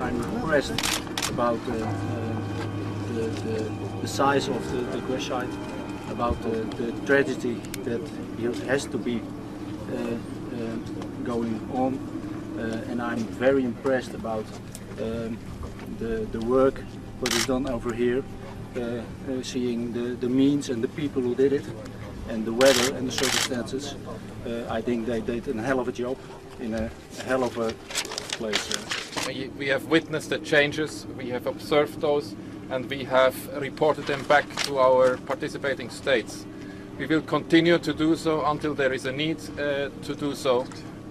I'm impressed about the size of the crash site, about the tragedy that has to be going on, and I'm very impressed about the work what is done over here, seeing the means and the people who did it, and the weather and the circumstances. I think they did a hell of a job in a hell of a place. We have witnessed the changes, we have observed those, and we have reported them back to our participating states. We will continue to do so until there is a need to do so.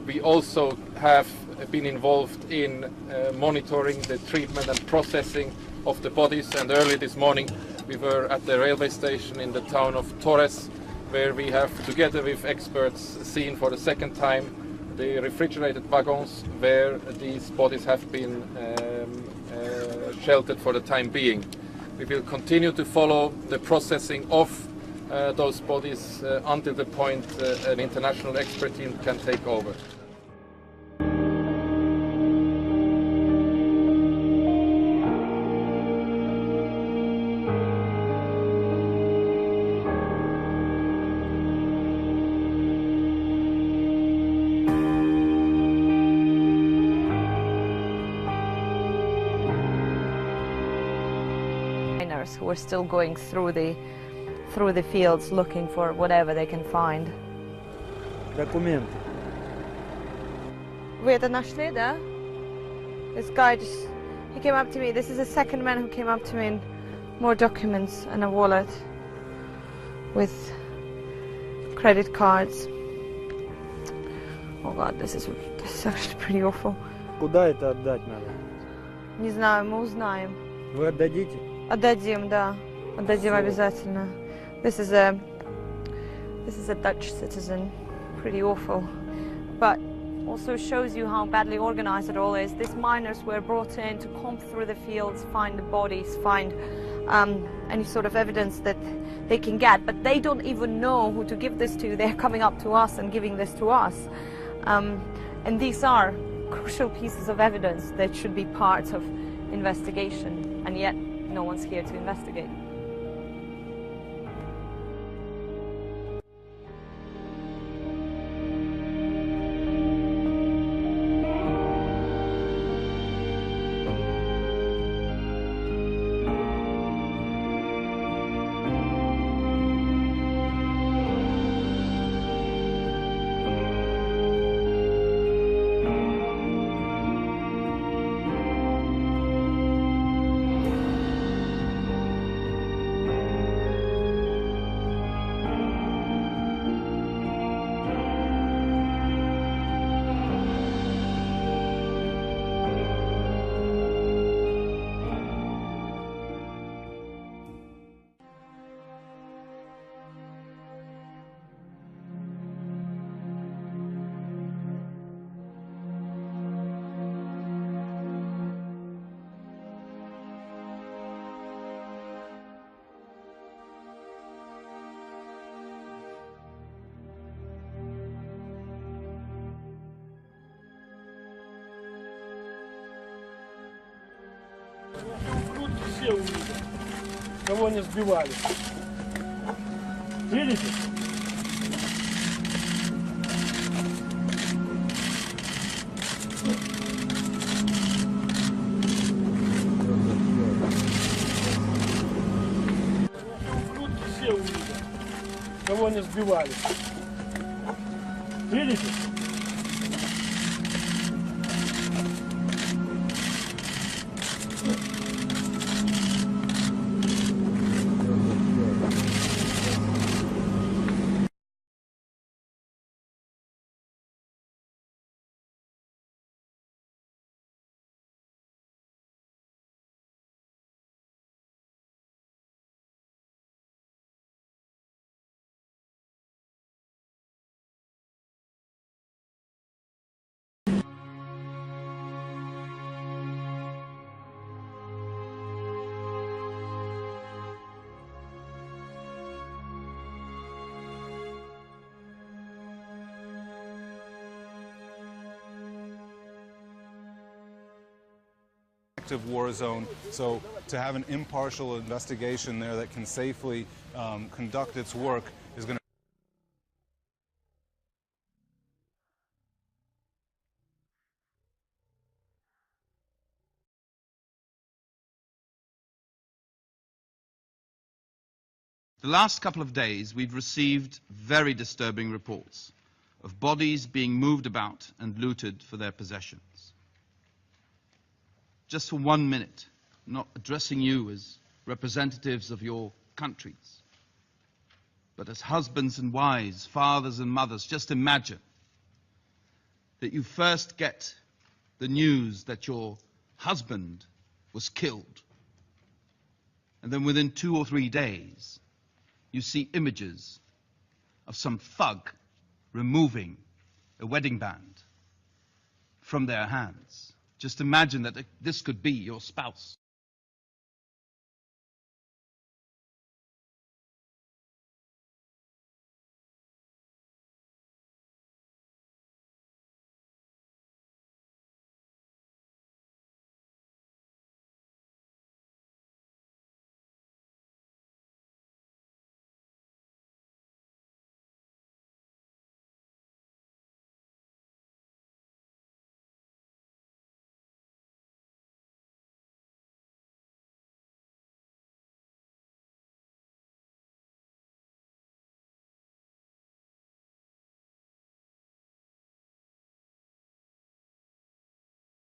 We also have been involved in monitoring the treatment and processing of the bodies, and early this morning we were at the railway station in the town of Torres, where we have, together with experts, seen for the second time the refrigerated wagons where these bodies have been sheltered for the time being. We will continue to follow the processing of those bodies until the point an international expert team can take over. Who are still going through the fields looking for whatever they can find. Документы. Вы это нашли, да? This guy he came up to me. This is the second man who came up to me and more documents and a wallet with credit cards. Oh God, this is actually pretty awful. Куда это отдать надо? Не знаю, мы узнаем. Вы отдадите? Отдадим, да. Отдадим обязательно. This is a Dutch citizen. Pretty awful. But also shows you how badly organized it all is. These miners were brought in to comb through the fields, find the bodies, find any sort of evidence that they can get. But they don't even know who to give this to. They're coming up to us and giving this to us. And these are crucial pieces of evidence that should be part of investigation. And yet, no one's here to investigate. Все увидят, кого не сбивали. Видите? Все увидят, кого не сбивали. Видите? active war zone. So to have an impartial investigation there that can safely conduct its work is going to. The last couple of days, we've received very disturbing reports of bodies being moved about and looted for their possessions. Just for 1 minute, not addressing you as representatives of your countries, but as husbands and wives, fathers and mothers, just imagine that you first get the news that your husband was killed, and then within 2 or 3 days, you see images of some thug removing a wedding band from their hands. Just imagine that this could be your spouse.